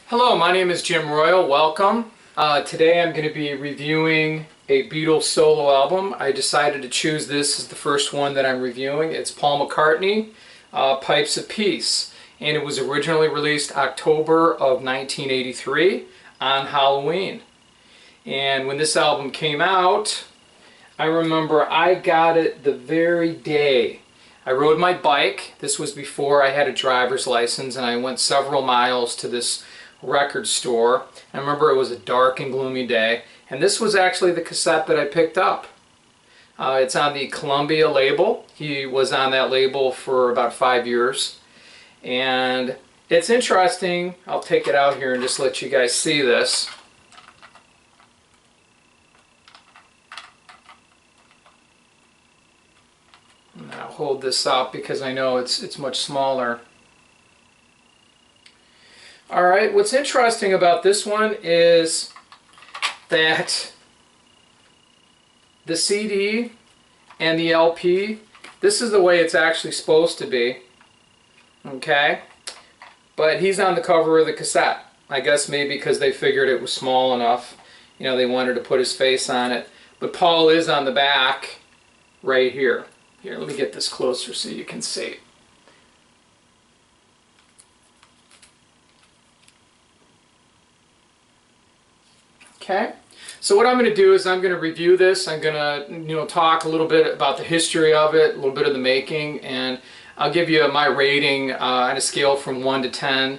Hello, my name is Jim Royal. Welcome. Today I'm going to be reviewing a Beatles solo album. I decided to choose this as the first one that I'm reviewing. It's Paul McCartney, Pipes of Peace, and it was originally released October of 1983 on Halloween. And when this album came out, I remember I got it the very day. I rode my bike. This was before I had a driver's license, and I went several miles to this record store. I remember it was a dark and gloomy day, and this was actually the cassette that I picked up. It's on the Columbia label. He was on that label for about 5 years, and it's interesting. I'll take it out here and just let you guys see this. And I'll hold this up because I know it's much smaller. Alright, what's interesting about this one is that the CD and the LP, this is the way it's actually supposed to be. Okay? But he's on the cover of the cassette. I guess maybe because they figured it was small enough. You know, they wanted to put his face on it. But Paul is on the back right here. Here, let me get this closer so you can see. Okay, so what I'm going to do is I'm going to review this. I'm going to talk a little bit about the history of it, a little bit of the making, and I'll give you my rating on a scale from 1 to 10,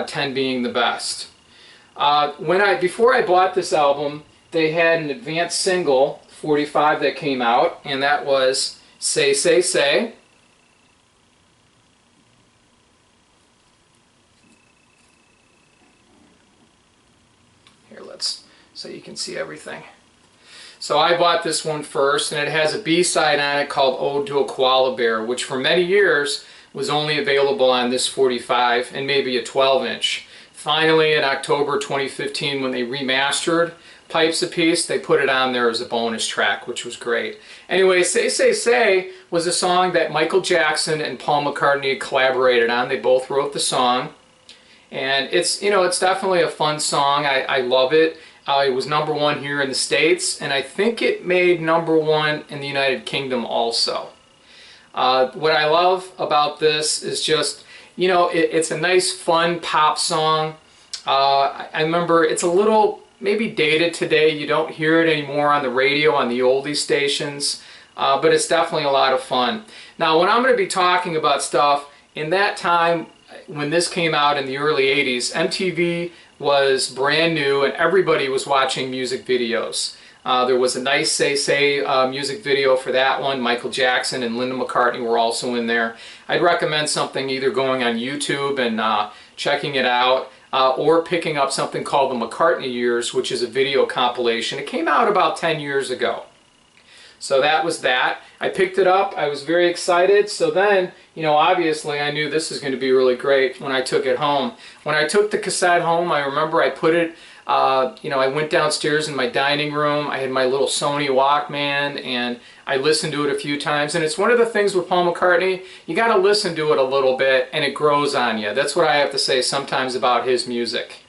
10 being the best. Before I bought this album, they had an advanced single, 45, that came out, and that was Say, Say, Say. Here, so you can see everything. So I bought this one first, and it has a B-side on it called Ode to a Koala Bear, which for many years was only available on this 45 and maybe a 12-inch. Finally, in October 2015, when they remastered Pipes of Peace, they put it on there as a bonus track, which was great. Anyway, Say, Say, Say was a song that Michael Jackson and Paul McCartney collaborated on. They both wrote the song. And it's definitely a fun song. I love it. It was #1 here in the States, and I think it made #1 in the United Kingdom also. What I love about this is just, it's a nice, fun pop song. I remember it's a little maybe dated today. You don't hear it anymore on the radio, on the oldie stations, but it's definitely a lot of fun. Now, when I'm going to be talking about stuff, in that time, when this came out in the early 80s, MTV was brand new and everybody was watching music videos. There was a nice Say Say music video for that one. Michael Jackson and Linda McCartney were also in there. I'd recommend something either going on YouTube and checking it out, or picking up something called the McCartney Years, which is a video compilation. It came out about 10 years ago. So that was that. I picked it up. I was very excited. So then, obviously I knew this was going to be really great when I took it home. When I took the cassette home, I remember I put it, I went downstairs in my dining room. I had my little Sony Walkman, and I listened to it a few times. And it's one of the things with Paul McCartney, you got to listen to it a little bit, and it grows on you. That's what I have to say sometimes about his music.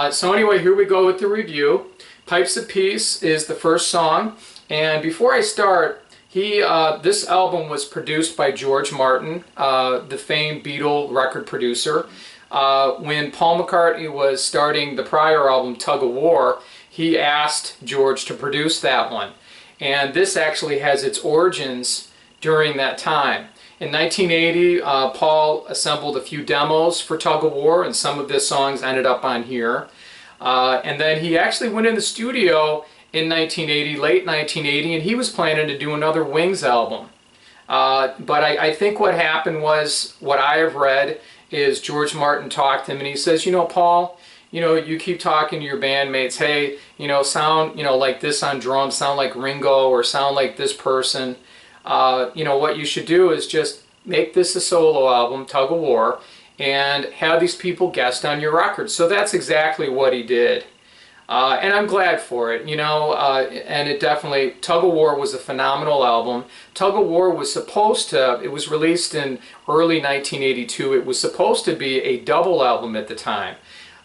So anyway, here we go with the review. Pipes of Peace is the first song. And before I start, this album was produced by George Martin, the famed Beatle record producer. When Paul McCartney was starting the prior album, Tug of War, he asked George to produce that one. And this actually has its origins during that time. In 1980, Paul assembled a few demos for Tug of War, and some of the songs ended up on here. And then he actually went in the studio in 1980, late 1980, and he was planning to do another Wings album. But I think what happened was, what I have read, is George Martin talked to him and he says, Paul, you keep talking to your bandmates, hey, sound, like this on drums, sound like Ringo, or sound like this person. What you should do is just make this a solo album, Tug of War, and have these people guest on your record. So that's exactly what he did. And I'm glad for it, and it definitely, Tug of War was a phenomenal album. Tug of War was it was released in early 1982. It was supposed to be a double album at the time.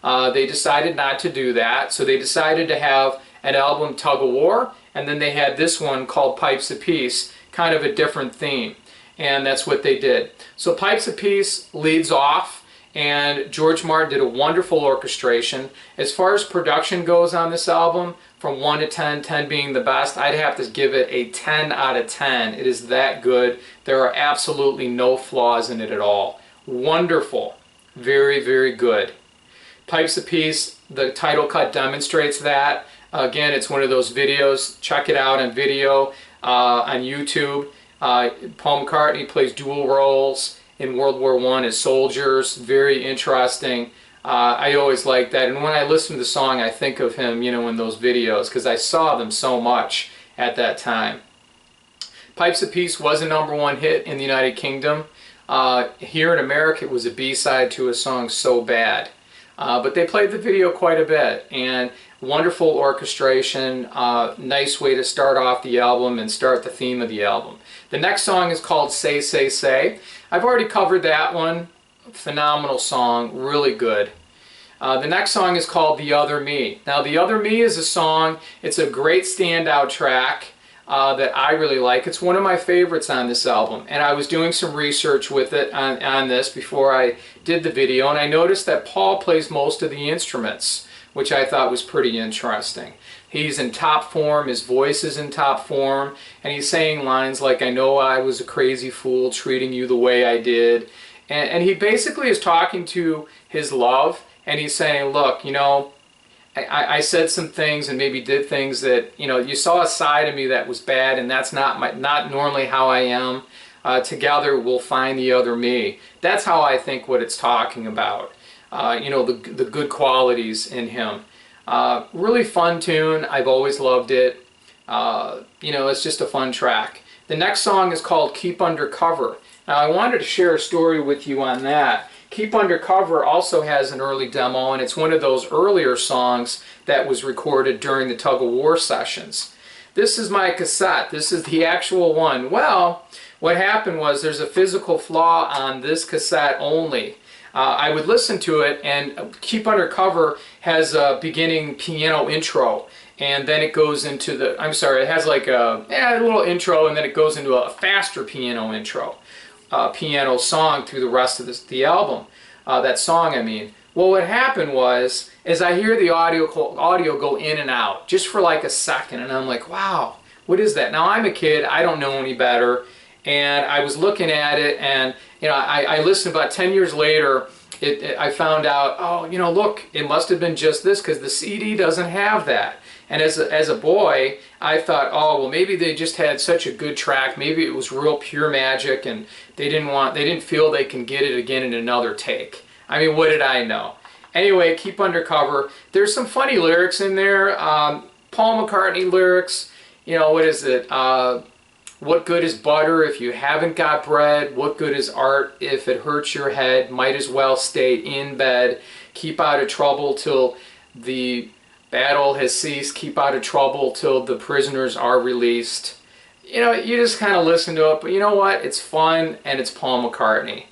They decided not to do that, so they decided to have an album, Tug of War, and then they had this one called Pipes of Peace, kind of a different theme, and that's what they did. So Pipes of Peace leads off, and George Martin did a wonderful orchestration. As far as production goes on this album, from 1 to 10, 10 being the best, I'd have to give it a 10 out of 10. It is that good. There are absolutely no flaws in it at all. Wonderful. Very, very good. Pipes of Peace, the title cut demonstrates that. Again, it's one of those videos. Check it out on video on YouTube. Paul McCartney plays dual roles in World War I as soldiers. Very interesting. I always like that, and when I listen to the song, I think of him, you know, in those videos, because I saw them so much at that time. Pipes of Peace was a #1 hit in the United Kingdom. Here in America, it was a B-side to a song, So Bad. But they played the video quite a bit, and wonderful orchestration, nice way to start off the album and start the theme of the album. The next song is called Say, Say, Say. I've already covered that one. Phenomenal song, really good. The next song is called The Other Me. Now, The Other Me is a song, it's a great standout track that I really like. It's one of my favorites on this album, and I was doing some research with it on this before I did the video, and I noticed that Paul plays most of the instruments, which I thought was pretty interesting. He's in top form, his voice is in top form, and he's saying lines like, I know I was a crazy fool treating you the way I did. And he basically is talking to his love, and he's saying, look, you know, I said some things and maybe did things that, you know, you saw a side of me that was bad, and that's not normally how I am. Together we'll find the other me. That's how I think what it's talking about. You know, the good qualities in him. Really fun tune. I've always loved it. You know, it's just a fun track. The next song is called Keep Under Cover. Now, I wanted to share a story with you on that. Keep Under Cover also has an early demo, and it's one of those earlier songs that was recorded during the Tug of War sessions. This is my cassette. This is the actual one. Well, what happened was there's a physical flaw on this cassette only. I would listen to it, and Keep Under Cover has a beginning piano intro, and then it goes into the, I'm sorry, it has like a little intro, and then it goes into a faster piano intro. Piano song through the rest of the album. That song, I mean. Well, what happened was, is I hear the audio go in and out, just for like a second, and I'm like, wow, what is that? Now, I'm a kid, I don't know any better, and I was looking at it, and you know, I listened about 10 years later, I found out, oh, you know, look, it must have been just this, because the CD doesn't have that. And as a boy, I thought, oh, well, maybe they just had such a good track. Maybe it was real pure magic, and they didn't feel they can get it again in another take. I mean, what did I know? Anyway, Keep Under Cover. There's some funny lyrics in there. Paul McCartney lyrics. You know, what is it? What good is butter if you haven't got bread? What good is art if it hurts your head? Might as well stay in bed. Keep out of trouble till the battle has ceased. Keep out of trouble till the prisoners are released. You know, you just kind of listen to it, but you know what? It's fun, and it's Paul McCartney.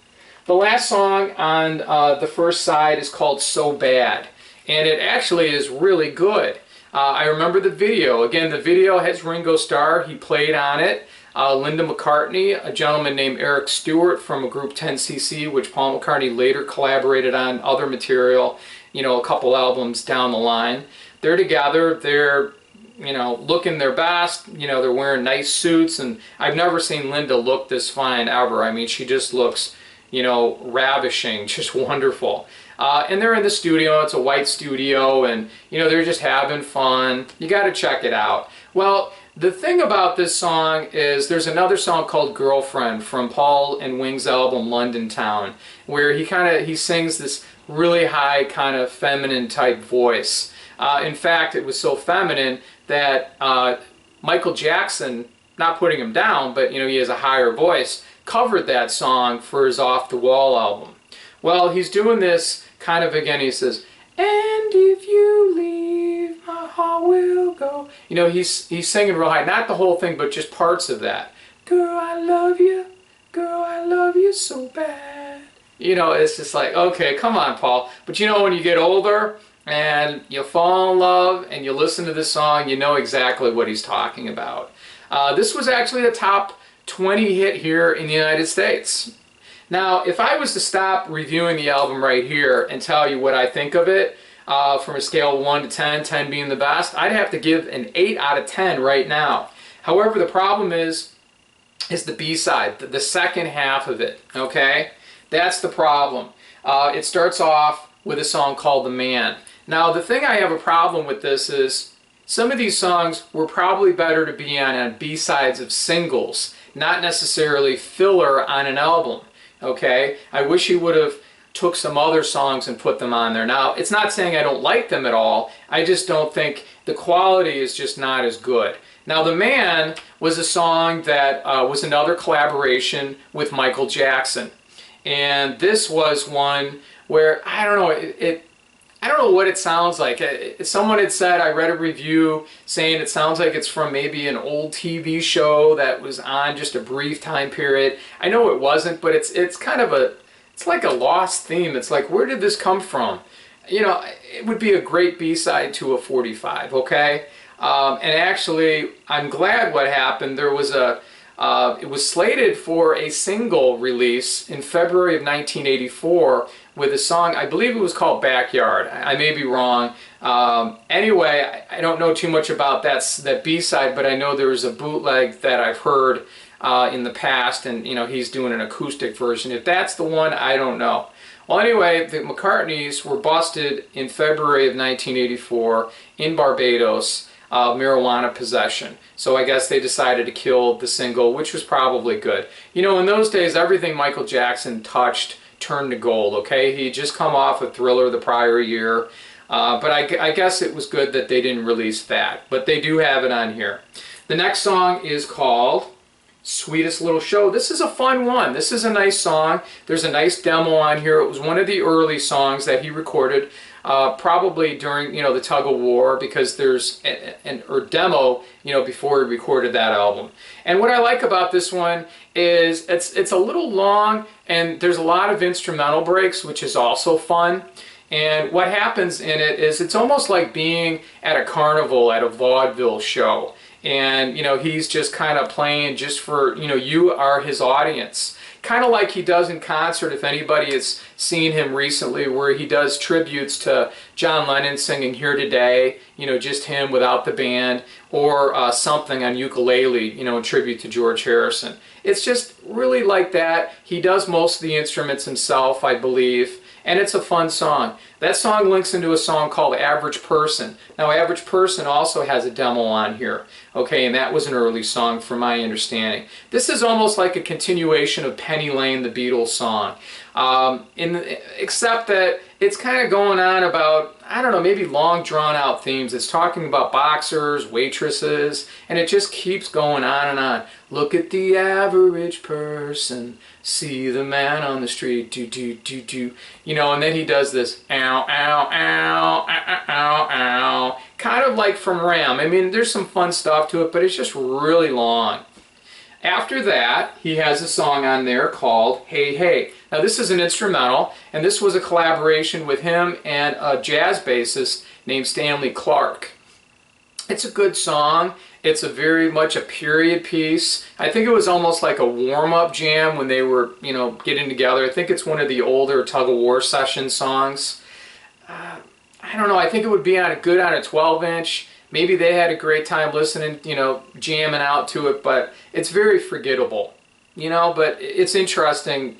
The last song on the first side is called So Bad, and it actually is really good. I remember the video. Again, the video has Ringo Starr. He played on it. Linda McCartney, a gentleman named Eric Stewart from a group 10cc, which Paul McCartney later collaborated on other material, you know, a couple albums down the line. They're together, they're, you know, looking their best, you know, they're wearing nice suits, and I've never seen Linda look this fine ever. I mean, she just looks, you know, ravishing, just wonderful. And they're in the studio, it's a white studio, and, you know, they're just having fun. You got to check it out. Well, the thing about this song is there's another song called Girlfriend from Paul and Wings' album London Town, where he sings this really high kind of feminine type voice. In fact, it was so feminine that Michael Jackson, not putting him down, but you know, he has a higher voice, covered that song for his Off the Wall album. Well, he's doing this kind of again, he says, and if you leave, my heart will go. You know, he's singing real high, not the whole thing, but just parts of that. Girl, I love you so bad. You know, it's just like, okay, come on, Paul. But you know, when you get older and you fall in love and you listen to this song, you know exactly what he's talking about. This was actually a top 20 hit here in the United States. Now, if I was to stop reviewing the album right here and tell you what I think of it, from a scale of 1 to 10, 10 being the best, I'd have to give an 8 out of 10 right now. However, the problem is the B-side, the second half of it, okay? That's the problem. It starts off with a song called The Man. Now, the thing I have a problem with this is some of these songs were probably better to be on B-sides of singles, not necessarily filler on an album, okay? I wish he would have took some other songs and put them on there. Now, it's not saying I don't like them at all. I just don't think the quality is just not as good. Now, The Man was a song that was another collaboration with Michael Jackson. And this was one where, I don't know, I don't know what it sounds like. Someone had said, I read a review saying it sounds like it's from maybe an old TV show that was on just a brief time period. I know it wasn't, but it's kind of a, it's like a lost theme. It's like, where did this come from? You know, it would be a great B-side to a 45, okay? And actually, I'm glad what happened. There was it was slated for a single release in February of 1984 with a song, I believe it was called Backyard. I may be wrong. Anyway, I don't know too much about that B-side, but I know there was a bootleg that I've heard in the past, and you know, he's doing an acoustic version. If that's the one, I don't know. Well, anyway, the McCartneys were busted in February of 1984 in Barbados, marijuana possession. So I guess they decided to kill the single, which was probably good. You know, in those days, everything Michael Jackson touched turned to gold, okay? He had just come off of Thriller the prior year, but I guess it was good that they didn't release that. But they do have it on here. The next song is called Sweetest Little Show. This is a fun one. This is a nice song. There's a nice demo on here. It was one of the early songs that he recorded, probably during, you know, the tug of war, because there's an demo, you know, before he recorded that album. And what I like about this one is it's a little long, and there's a lot of instrumental breaks, which is also fun. And what happens in it is it's almost like being at a carnival at a vaudeville show. And, you know, he's just kind of playing just for, you know, you are his audience. Kind of like he does in concert, if anybody has seen him recently, where he does tributes to John Lennon singing Here Today, you know, just him without the band, or something on ukulele, you know, in tribute to George Harrison. It's just really like that. He does most of the instruments himself, I believe, and it's a fun song. That song links into a song called Average Person. Now, Average Person also has a demo on here, okay, and that was an early song from my understanding. This is almost like a continuation of Penny Lane, the Beatles song, except that it's kind of going on about, I don't know, maybe long drawn out themes. It's talking about boxers, waitresses, and it just keeps going on and on. Look at the average person, see the man on the street, do, do, do, do. You know, and then he does this, ow, ow, ow, ow, ow, ow. Kind of like from Ram. I mean, there's some fun stuff to it, but it's just really long. After that, he has a song on there called Hey Hey. Now, this is an instrumental, and this was a collaboration with him and a jazz bassist named Stanley Clarke. It's a good song. It's a very much a period piece. I think it was almost like a warm-up jam when they were, you know, getting together. I think it's one of the older tug-of-war session songs. I don't know. I think it would be good on a 12-inch. Maybe they had a great time listening, you know, jamming out to it, but it's very forgettable, you know, but it's interesting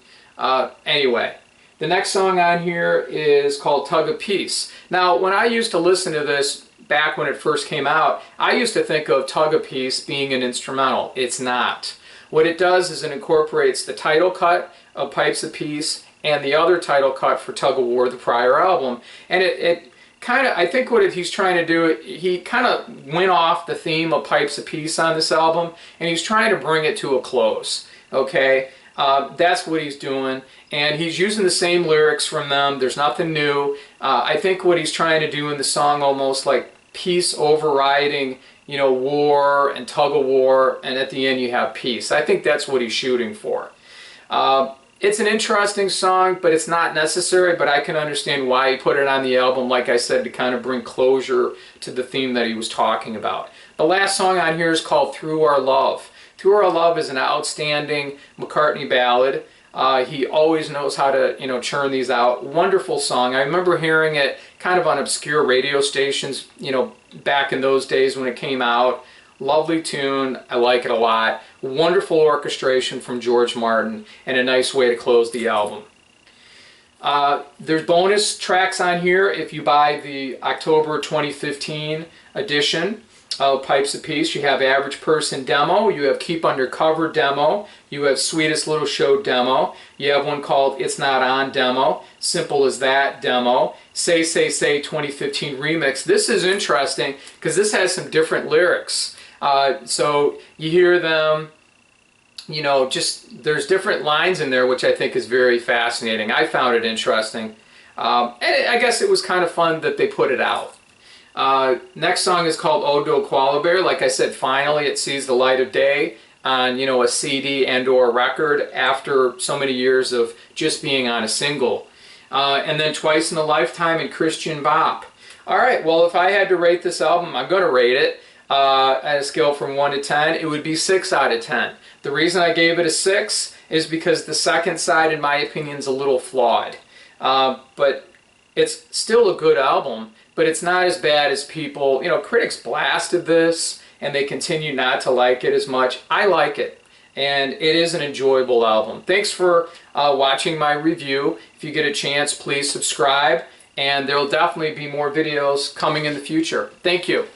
anyway. The next song on here is called Tug of Peace. Now, when I used to listen to this back when it first came out, I used to think of Tug of Peace being an instrumental. It's not. What it does is it incorporates the title cut of Pipes of Peace and the other title cut for Tug of War, the prior album, and it kind of, I think what he's trying to do, he kind of went off the theme of Pipes of Peace on this album, and he's trying to bring it to a close, okay? That's what he's doing, and he's using the same lyrics from them. There's nothing new. I think what he's trying to do in the song, almost like peace overriding, you know, war and tug of war, and at the end you have peace. I think that's what he's shooting for. It's an interesting song, but it's not necessary, but I can understand why he put it on the album, like I said, to kind of bring closure to the theme that he was talking about. The last song on here is called Through Our Love. Through Our Love is an outstanding McCartney ballad. He always knows how to, churn these out. Wonderful song. I remember hearing it kind of on obscure radio stations, back in those days when it came out. Lovely tune. I like it a lot. Wonderful orchestration from George Martin, and a nice way to close the album. There's bonus tracks on here if you buy the October 2015 edition of Pipes of Peace. You have Average Person demo, you have Keep Undercover demo, you have Sweetest Little Show demo, you have one called It's Not On demo, Simple as That demo, Say Say Say 2015 remix. This is interesting because this has some different lyrics. So you hear them, there's different lines in there, which I think is very fascinating. I found it interesting. And I guess it was kind of fun that they put it out. Next song is called Ode to a Koala Bear. Like I said, finally it sees the light of day on, a CD and or a record after so many years of just being on a single. And then Twice in a Lifetime and Christian Bop. Alright, well, if I had to rate this album, I'm going to rate it at a scale from 1 to 10, it would be 6 out of 10. The reason I gave it a 6 is because the second side, in my opinion, is a little flawed. But it's still a good album, but it's not as bad as people, critics blasted this, and they continue not to like it as much. I like it, and it is an enjoyable album. Thanks for watching my review. If you get a chance, please subscribe, and there will definitely be more videos coming in the future. Thank you.